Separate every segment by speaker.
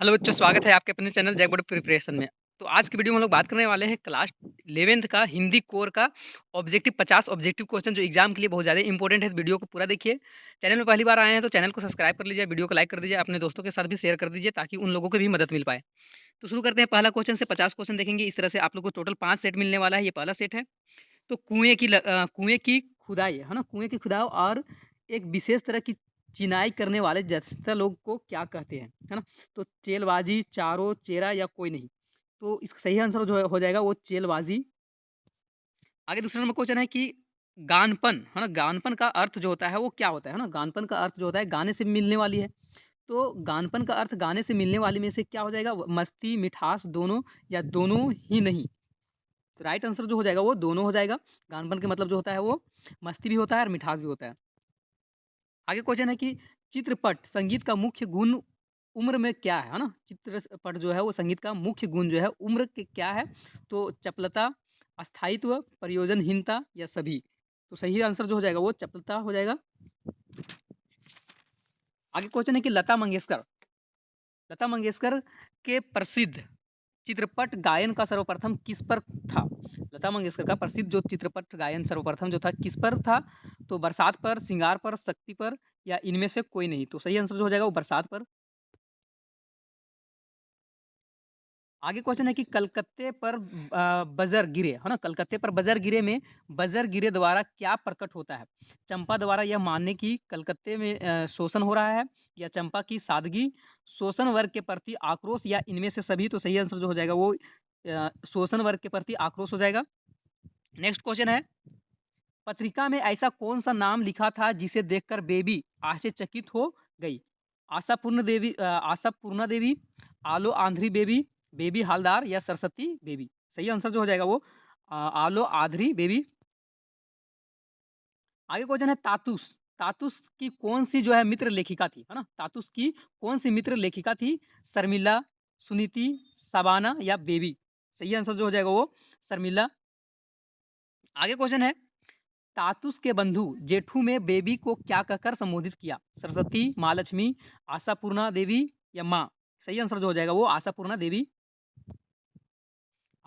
Speaker 1: Hello बच्चों, स्वागत है आपके अपने चैनल जैक बोर्ड प्रिपरेशन में। तो आज की वीडियो में हम लोग बात करने वाले हैं क्लास 11th का हिंदी कोर का ऑब्जेक्टिव 50 ऑब्जेक्टिव क्वेश्चन जो एग्जाम के लिए बहुत ज़्यादा इंपॉर्टेंट है। वीडियो को पूरा देखिए। चैनल में पहली बार आए हैं तो चैनल को सब्सक्राइब कर लीजिए, वीडियो को लाइक कर दीजिए, अपने दोस्तों के साथ भी शेयर कर दीजिए ताकि उन लोगों को भी मदद मिल पाए। तो शुरू करते हैं। पहला क्वेश्चन से 50 क्वेश्चन देखेंगे। इस तरह से आप लोग को टोटल 5 सेट मिलने वाला है। ये पहला सेट है। तो कुएँ की खुदाई है ना? कुएँ की खुदाई और एक विशेष तरह की चिनाई करने वाले जस्ता लोग को क्या कहते हैं? है ना? तो चेलबाज़ी, चारों, चेरा या कोई नहीं। तो इसका सही आंसर जो है हो जाएगा वो चेलबाज़ी। आगे दूसरा नंबर क्वेश्चन है कि गानपन, है ना? गानपन का अर्थ जो होता है वो क्या होता है ना? गानपन का अर्थ जो होता है गाने से मिलने वाली है। तो गानपन का अर्थ गाने से मिलने वाली में से क्या हो जाएगा? मस्ती, मिठास दोनों या दोनों ही नहीं। तो राइट आंसर जो हो जाएगा वो दोनों हो जाएगा। गानपन के मतलब जो होता है वो मस्ती भी होता है और मिठास भी होता है। आगे क्वेश्चन है कि चित्रपट संगीत का मुख्य गुण उम्र में क्या है ना? चित्रपट जो है वो संगीत का मुख्य गुण जो है उम्र के क्या है? तो चपलता, अस्थायित्व, प्रयोजनहीनता या सभी। तो सही आंसर जो हो जाएगा वो चपलता हो जाएगा। आगे क्वेश्चन है कि लता मंगेशकर के प्रसिद्ध चित्रपट गायन का सर्वप्रथम किस पर था? लता मंगेशकर का प्रसिद्ध जो चित्रपट गायन सर्वप्रथम जो था किस पर था? तो बरसात पर, सिंगार पर, शक्ति पर या इनमें से कोई नहीं। तो सही आंसर जो हो जाएगा वो बरसात पर। आगे क्वेश्चन है कि कलकत्ते पर बजर गिरे, है ना? कलकत्ते पर बजर गिरे में बजर गिरे द्वारा क्या प्रकट होता है? चंपा द्वारा यह मानने की कलकत्ते में शोषण हो रहा है या चंपा की सादगी, शोषण वर्ग के प्रति आक्रोश या इनमें से सभी। तो सही आंसर जो हो जाएगा वो शोषण वर्ग के प्रति आक्रोश हो जाएगा। नेक्स्ट क्वेश्चन है पत्रिका में ऐसा कौन सा नाम लिखा था जिसे देखकर बेबी आश्चर्यचकित हो गई? आशा पूर्णा देवी, आलो आंध्री बेबी, बेबी हालदार या सरस्वती बेबी। सही आंसर जो हो जाएगा वो आलो आंध्री बेबी। आगे क्वेश्चन है तातुस। तातुस की कौन सी जो है मित्र लेखिका थी, है ना? तातुस की कौन सी मित्र लेखिका थी? शर्मिला, सुनीति, सबाना या बेबी। सही आंसर जो हो जाएगा वो शर्मिला। आगे क्वेश्चन है तातुस के बंधु जेठू में बेबी को क्या कहकर संबोधित किया? सरस्वती, महालक्ष्मी, आशापूर्णा देवी या माँ। सही आंसर जो हो जाएगा वो आशापूर्णा देवी।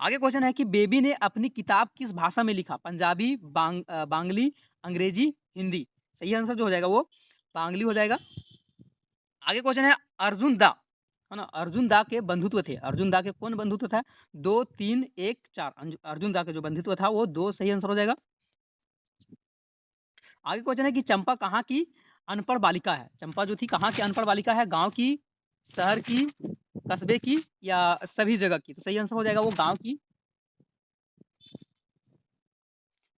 Speaker 1: आगे क्वेश्चन है कि बेबी ने अपनी किताब किस भाषा में लिखा? पंजाबी, बांग्ली, अंग्रेजी, हिंदी। सही आंसर जो हो जाएगा वो बांग्ली हो जाएगा। आगे क्वेश्चन है अर्जुन दा, है ना? अर्जुन दा के बंधुत्व थे। अर्जुन दा के कौन बंधुत्व था? 2, 3, 1, 4। अर्जुन दा के जो बंधुत्व था वो 2 सही आंसर हो जाएगा। आगे क्वेश्चन है कि चंपा कहाँ की अनपढ़ बालिका है? चंपा जो थी कहाँ की अनपढ़ बालिका है? गांव की, शहर की, कस्बे की या सभी जगह की। तो सही आंसर हो जाएगा वो गांव की।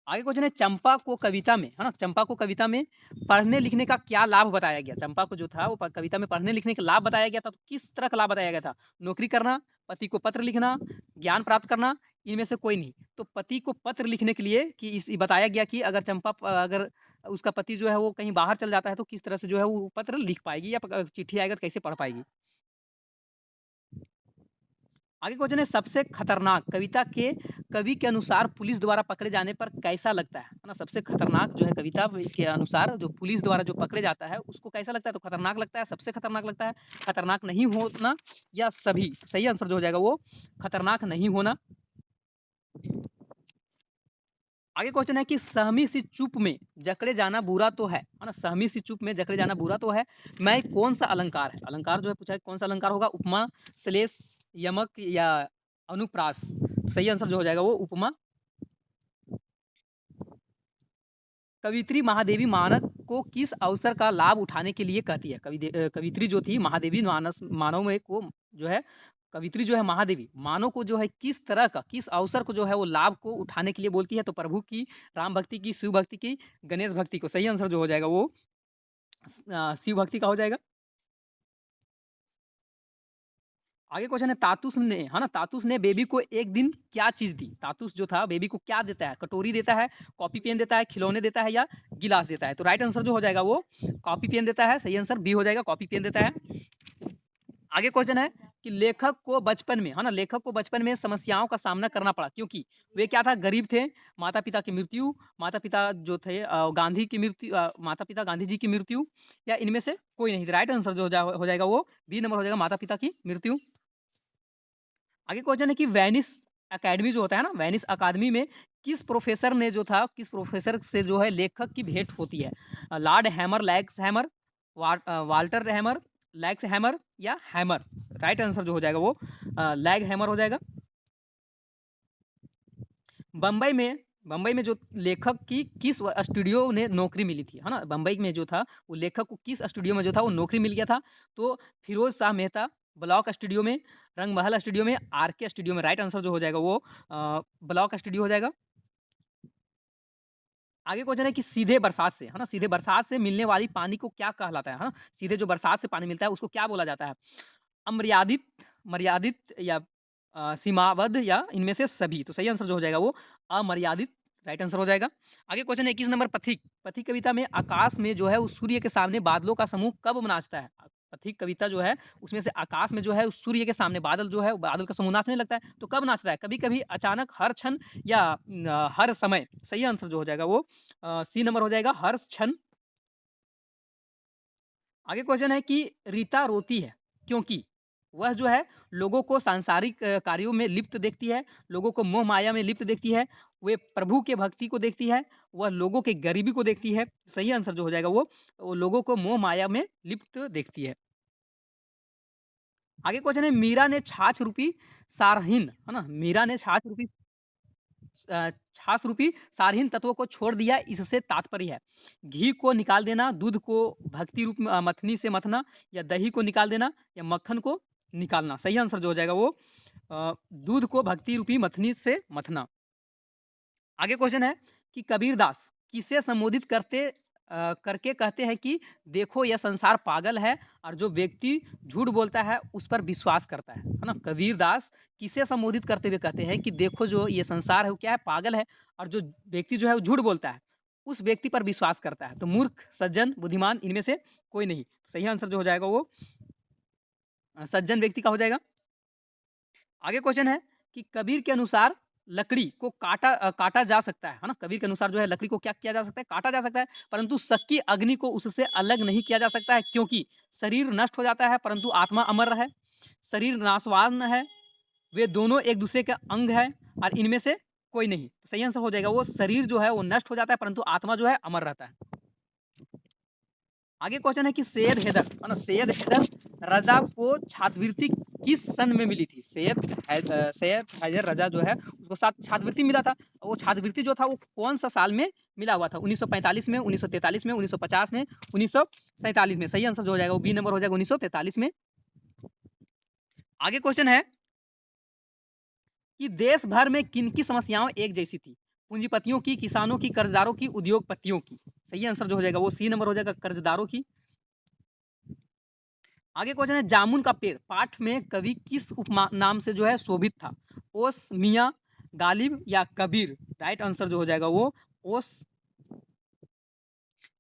Speaker 1: आगे क्वेश्चन है चंपा को कविता में, है ना? चंपा को कविता में पढ़ने लिखने का क्या लाभ बताया गया? चंपा को जो था वो कविता में पढ़ने लिखने का लाभ बताया गया था। तो किस तरह का लाभ बताया गया था? नौकरी करना, पति को पत्र लिखना, ज्ञान प्राप्त करना, इनमें से कोई नहीं। तो पति को पत्र लिखने के लिए कि इस बताया गया कि अगर अगर उसका पति जो है वो कहीं बाहर चल जाता है तो किस तरह से जो है वो पत्र लिख पाएगी या चिट्ठी आएगा तो कैसे पढ़ पाएगी। आगे क्वेश्चन है सबसे खतरनाक कविता के कवि के अनुसार पुलिस द्वारा पकड़े जाने पर कैसा लगता है ना? सबसे खतरनाक जो है कविता के अनुसार जो पुलिस द्वारा जो पकड़े जाता है उसको कैसा लगता है? तो खतरनाक लगता है, सबसे खतरनाक लगता है, खतरनाक नहीं होना या सभी। सही आंसर जो हो जाएगा वो खतरनाक नहीं होना। आगे क्वेश्चन है कि सहमी सी चुप में जकड़े जाना बुरा तो है ना? सहमी सी चुप में जकड़े जाना बुरा तो है। मैं कौन सा अलंकार है? अलंकार जो है पूछा है कौन सा अलंकार होगा? उपमा, श्लेष, यमक या अनुप्रास। सही आंसर जो हो जाएगा वो उपमा। कवित्री महादेवी मानव को किस अवसर का लाभ उठाने के लिए कहती है? कवित्री जो थी महादेवी मानस मानव में को जो है कवित्री जो है महादेवी मानव को जो है किस तरह का किस अवसर को जो है वो लाभ को उठाने के लिए बोलती है? तो प्रभु की, राम भक्ति की, शिव भक्ति की, गणेश भक्ति को। सही आंसर जो हो जाएगा वो शिव भक्ति का हो जाएगा। आगे क्वेश्चन है तातुस ने, है ना? तातुस ने बेबी को एक दिन क्या चीज दी? तातुस जो था बेबी को क्या देता है? कटोरी देता है, कॉपी पेन देता है, खिलौने देता है या गिलास देता है? तो राइट आंसर जो हो जाएगा वो कॉपी पेन देता है। सही आंसर बी हो जाएगा, कॉपी पेन देता है। आगे क्वेश्चन है कि लेखक को बचपन में, है ना, लेखक को बचपन में समस्याओं का सामना करना पड़ा, क्योंकि वे क्या था, गरीब थे, माता-पिता की मृत्यु, माता-पिता जो थे गांधी की मृत्यु, माता-पिता गांधी जी की मृत्यु, या इनमें से कोई नहीं। राइट आंसर जो हो जाएगा वो बी नंबर हो जाएगा, माता-पिता की मृत्यु। आगे क्वेश्चन है कि वेनिस अकेडमी जो होता है ना, वेनिस अकादमी में किस प्रोफेसर ने जो था, किस प्रोफेसर से जो है लेखक की भेंट होती है? Lord hammer, lakhs hammer, Walter hammer, lakhs hammer, या हैमर? राइट आंसर जो हो जाएगा वो लैग हैमर हो जाएगा। बम्बई में, बम्बई में जो लेखक की किस स्टूडियो ने नौकरी मिली थी, है ना, बम्बई में जो था वो लेखक को किस स्टूडियो में जो था वो नौकरी मिल गया था? तो फिरोज शाह मेहता ब्लॉक स्टूडियो में, रंगमहल स्टूडियो में, आर के स्टूडियो में। राइट आंसर जो हो जाएगा वो ब्लॉक स्टूडियो हो जाएगा। आगे क्वेश्चन है कि सीधे बरसात से, है ना, सीधे बरसात से मिलने वाली पानी को क्या कहलाता है ना? सीधे जो बरसात से पानी मिलता है उसको क्या बोला जाता है? अमर्यादित, मर्यादित, या सीमाबद्ध, या इनमें से सभी? तो सही आंसर जो हो जाएगा वो अमर्यादित। राइट आंसर हो जाएगा। आगे क्वेश्चन है 21 नंबर, पथिक, पथिक कविता में आकाश में जो है उस सूर्य के सामने बादलों का समूह कब नाचता है? पथिक कविता जो है उसमें से आकाश में जो है उस सूर्य के सामने बादल जो है, बादल का समूह नाचने लगता है, तो कब नाचता है? कभी कभी, अचानक, हर क्षण, या हर समय? सही आंसर जो हो जाएगा वो सी नंबर हो जाएगा, हर क्षण। आगे क्वेश्चन है कि रीता रोती है क्योंकि वह जो है लोगों को सांसारिक कार्यों में लिप्त देखती है, लोगों को मोह माया में लिप्त देखती है, वे प्रभु के भक्ति को देखती है, वह लोगों के गरीबी को देखती है। सही आंसर जो हो जाएगा वो लोगों को मोह माया में लिप्त देखती है। आगे क्वेश्चन है, मीरा ने छाछ रूपी सारहीन, है ना, मीरा ने छाछ रूपी सारहीन तत्वों को छोड़ दिया, इससे तात्पर्य है घी को निकाल देना, दूध को भक्ति रूप में मथनी से मथना, या दही को निकाल देना, या मक्खन को निकालना? सही आंसर जो हो जाएगा वो दूध को भक्ति रूपी मथनी से मथना। आगे क्वेश्चन है कि कबीरदास किसे संबोधित करके कहते हैं कि देखो यह संसार पागल है, और जो व्यक्ति झूठ बोलता है उस पर विश्वास करता है ना? कबीरदास किसे संबोधित करते हुए कहते हैं कि देखो जो ये संसार है वो क्या है, पागल है, और जो व्यक्ति जो है वो झूठ बोलता है उस व्यक्ति पर विश्वास करता है? तो मूर्ख, सज्जन, बुद्धिमान, इनमें से कोई नहीं। सही आंसर जो हो जाएगा वो सज्जन व्यक्ति का हो जाएगा। आगे क्वेश्चन है कि कबीर के अनुसार लकड़ी को काटा जा सकता है ना? कबीर के अनुसार जो है लकड़ी को क्या किया जा सकता है? काटा जा सकता है, परंतु सक्की अग्नि को उससे अलग नहीं किया जा सकता है, क्योंकि शरीर नष्ट हो जाता है परंतु आत्मा अमर है, शरीर नाशवान है, वे दोनों एक दूसरे के अंग है, और इनमें से कोई नहीं। तो सही आंसर हो जाएगा वो शरीर जो है वो नष्ट हो जाता है परंतु आत्मा जो है अमर रहता है। आगे क्वेश्चन है कि सैयद हैदर, है ना, सैयद हैदर रजा को छात्रवृत्ति किस सन में मिली थी? सैयद हैदर रजा जो है उसको साथ छात्रवृत्ति मिला था, और वो छात्रवृत्ति जो था वो कौन सा साल में मिला हुआ था? 1945 में, 1943 में, 1950 में, 1947 में? सही आंसर जो हो जाएगा वो बी नंबर हो जाएगा, 1943 में। आगे क्वेश्चन है कि देश भर में किन की समस्याएं एक जैसी थी? पूंजीपतियों की, किसानों की, कर्जदारों की, उद्योगपतियों की? सही आंसर जो हो जाएगा वो सी नंबर हो जाएगा, कर्जदारों की। आगे क्वेश्चन है, जामुन का पेड़ पाठ में कवि किस उपमा नाम से जो है शोभित था? ओस, मियाँ, गालिब, या कबीर? राइट आंसर जो हो जाएगा वो ओस।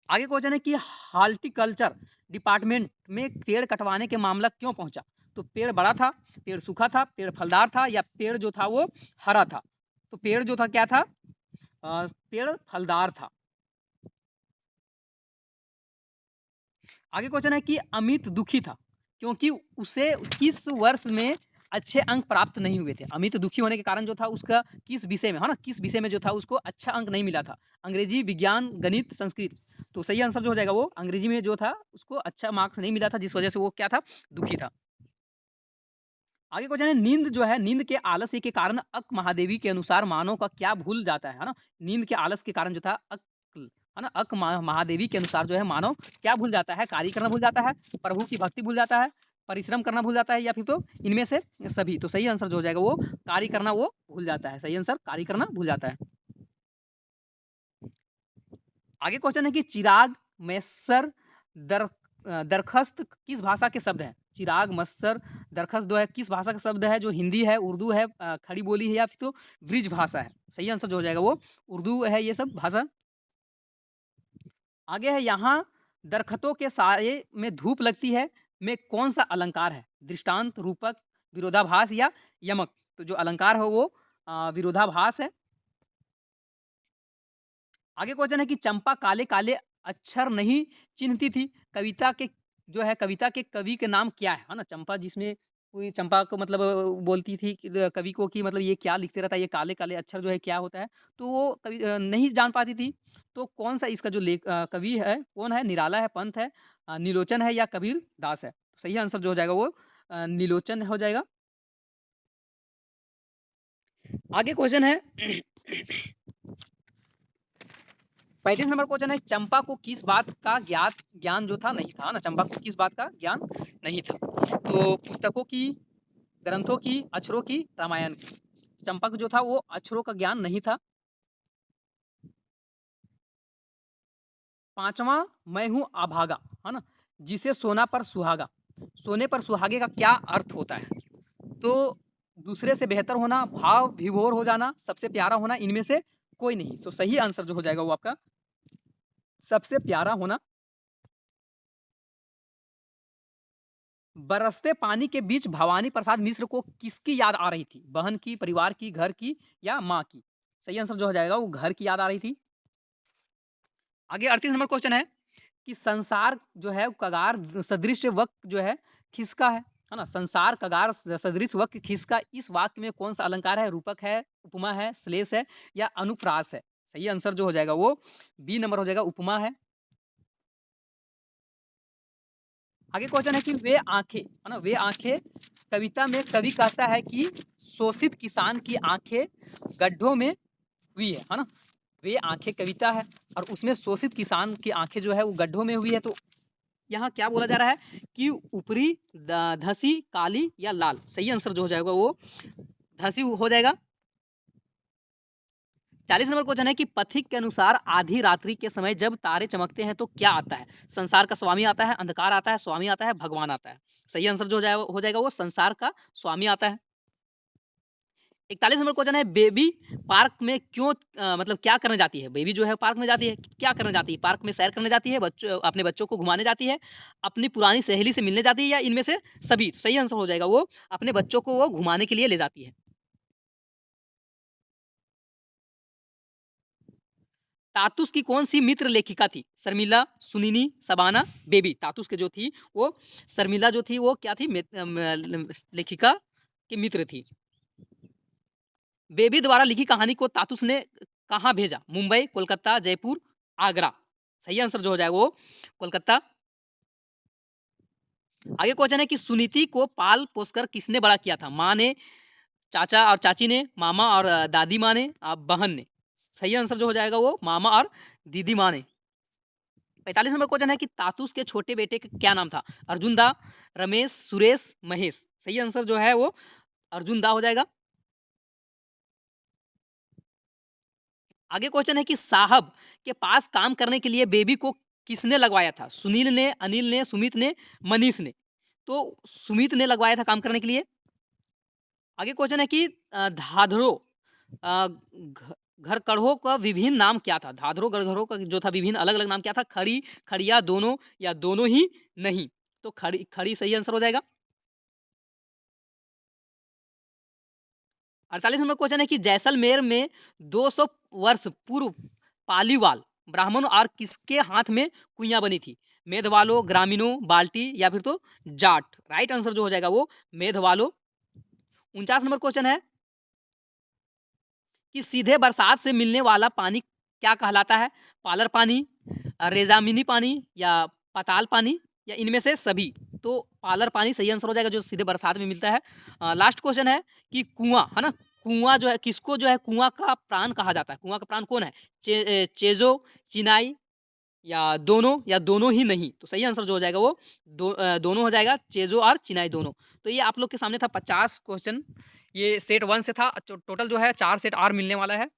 Speaker 1: आगे क्वेश्चन है कि हार्टिकल्चर डिपार्टमेंट में पेड़ कटवाने के मामला क्यों पहुंचा? तो पेड़ बड़ा था, पेड़ सूखा था, पेड़ फलदार था, या पेड़ जो था वो हरा था? तो पेड़ जो था क्या था? पेड़ फलदार था। आगे क्वेश्चन है कि अमित दुखी था क्योंकि उसे किस वर्ष में अच्छे अंक प्राप्त नहीं हुए थे? अमित दुखी होने के कारण जो था उसका किस विषय में, है ना, किस विषय में जो था उसको अच्छा अंक नहीं मिला था? अंग्रेजी, विज्ञान, गणित, संस्कृत? तो सही आंसर जो हो जाएगा वो अंग्रेजी में जो था उसको अच्छा मार्क्स नहीं मिला था, जिस वजह से वो क्या था, दुखी था। आगे क्वेश्चन है, नींद जो है, नींद के आलस्य के कारण अक महादेवी के अनुसार मानव का क्या भूल जाता है ना? नींद के आलस के कारण जो था है ना, महादेवी के अनुसार जो है मानव क्या भूल जाता है? कार्य करना भूल जाता है, प्रभु की भक्ति भूल जाता है, परिश्रम करना भूल जाता है, या फिर तो इनमें से सभी? तो सही आंसर जो हो जाएगा वो कार्य करना वो भूल जाता है। सही आंसर कार्य करना भूल जाता है। आगे क्वेश्चन है कि चिराग, मैसर, दर दरखस्त किस भाषा के शब्द हैं? चिराग, मस्सर, दरखस्त जो है किस भाषा का शब्द है? जो हिंदी है, उर्दू है, खड़ी बोली है, या फिर तो ब्रिज भाषा है? सही आंसर जो हो जाएगा वो उर्दू है, ये सब भाषा। आगे है, यहाँ दरख्तों के साये में धूप लगती है में कौन सा अलंकार है? दृष्टांत, रूपक, विरोधाभास या यमक। तो जो अलंकार है वो विरोधाभास है। आगे क्वेश्चन है कि चंपा काले काले अक्षर नहीं चिन्हती थी। कविता के जो है कविता के कवि के नाम क्या है ना? चंपा जिसमें कोई चंपा को मतलब बोलती थी कि कवि को कि मतलब ये क्या लिखते रहता है, ये काले काले अक्षर जो है क्या होता है, तो वो कवि नहीं जान पाती थी। तो कौन सा इसका जो कवि है कौन है? निराला है, पंत है, नीलोचन है या कबीर दास है? सही आंसर जो हो जाएगा वो नीलोचन हो जाएगा। आगे क्वेश्चन है 35 नंबर क्वेश्चन है चंपा को किस बात का ज्ञान जो था नहीं था ना? चंपा को किस बात का ज्ञान नहीं था? तो पुस्तकों की, ग्रंथों की, अक्षरों की, रामायण की। चंपा को जो था वो अक्षरों का ज्ञान नहीं था। पांचवा, मैं हूं अभागा, है ना? जिसे सोना पर सुहागा। सोने पर सुहागे का क्या अर्थ होता है? तो दूसरे से बेहतर होना, भाव विभोर हो जाना, सबसे प्यारा होना, इनमें से कोई नहीं। तो सही आंसर जो हो जाएगा वो आपका सबसे प्यारा होना। बरसते पानी के बीच भवानी प्रसाद मिश्र को किसकी याद आ रही थी? बहन की, परिवार की, घर की या माँ की? सही आंसर जो हो जाएगा वो घर की याद आ रही थी। आगे 38 नंबर क्वेश्चन है कि संसार जो है कगार सदृश वक्त जो है किसका है ना? संसार कगार सदृश वक्त किसका? इस वाक्य में कौन सा अलंकार है? रूपक है, उपमा है, श्लेष है या अनुप्रास है? सही आंसर जो हो जाएगा वो बी नंबर हो जाएगा, उपमा है। आगे क्वेश्चन है कि वे आंखें, है ना? वे आंखें कविता में कवि कहता है कि शोषित किसान की आंखें गड्ढों में हुई है ना? वे आंखें कविता है और उसमें शोषित किसान की आंखें जो है वो गड्ढों में हुई है। तो यहाँ क्या बोला जा रहा है कि ऊपरी धसी, काली या लाल? सही आंसर जो हो जाएगा वो धसी हो जाएगा। 40 नंबर क्वेश्चन है कि पथिक के अनुसार आधी रात्रि के समय जब तारे चमकते हैं तो क्या आता है? संसार का स्वामी आता है, अंधकार आता है, स्वामी आता है, भगवान आता है? सही आंसर जो हो जाएगा वो संसार का स्वामी आता है। 41 नंबर क्वेश्चन है बेबी पार्क में क्यों मतलब क्या करने जाती है? बेबी जो है पार्क में जाती है, क्या करने जाती है? पार्क में सैर करने जाती है, बच्चों अपने बच्चों को घुमाने जाती है, अपनी पुरानी सहेली से मिलने जाती है या इनमें से सभी? तो सही आंसर हो जाएगा वो अपने बच्चों को वो घुमाने के लिए ले जाती है। तातुस की कौन सी मित्र लेखिका थी? शर्मिला, सुनीनी, सबाना, बेबी। तातुस के जो थी वो शर्मिला जो थी वो क्या थी? लेखिका की मित्र थी। बेबी द्वारा लिखी कहानी को तातुस ने कहाँ भेजा? मुंबई, कोलकाता, जयपुर, आगरा? सही आंसर जो हो जाएगा वो कोलकाता। आगे क्वेश्चन है कि सुनीति को पाल पोसकर किसने बड़ा किया था? माँ ने, चाचा और चाची ने, मामा और दादी माँ ने, बहन ने? सही आंसर जो हो जाएगा वो मामा और दीदी माँ ने। 45 नंबर क्वेश्चन है कि तातुस के छोटे बेटे का क्या नाम था? अर्जुन दा, रमेश, सुरेश, महेश? सही आंसर जो है वो अर्जुन दा हो जाएगा। आगे क्वेश्चन है कि साहब के पास काम करने के लिए बेबी को किसने लगवाया था? सुनील ने, अनिल ने, सुमित ने, मनीष ने? तो सुमित ने लगवाया था काम करने के लिए। आगे क्वेश्चन है कि धाधरो घर कड़ों का विभिन्न नाम क्या था? धाधरो गढ़घरों का जो था विभिन्न अलग अलग नाम क्या था? खड़ी, खड़िया, दोनों या दोनों ही नहीं? तो खड़ी खड़ी सही आंसर हो जाएगा। 48 नंबर क्वेश्चन है कि जैसलमेर में 200 वर्ष पूर्व पालीवाल ब्राह्मण और किसके हाथ में कुइयां बनी थी? मेघवालों, ग्रामीणों, बाल्टी या फिर तो जाट? राइट आंसर जो हो जाएगा वो मेघवालों। 49 नंबर क्वेश्चन है कि सीधे बरसात से मिलने वाला पानी क्या कहलाता है? पालर पानी, रेजामिनी पानी या पताल पानी या इनमें से सभी? तो पालर पानी सही आंसर हो जाएगा जो सीधे बरसात में मिलता है। लास्ट क्वेश्चन है कि कुआं, है ना? कुआं जो है किसको जो है कुआं का प्राण कहा जाता है? कुआं का प्राण कौन है? चेजो, चिनाई या दोनों ही नहीं? तो सही आंसर जो हो जाएगा वो दोनों हो जाएगा, चेजो और चिनाई दोनों। तो ये आप लोग के सामने था 50 क्वेश्चन। ये सेट 1 से था। टोटल जो है 4 सेट और मिलने वाला है।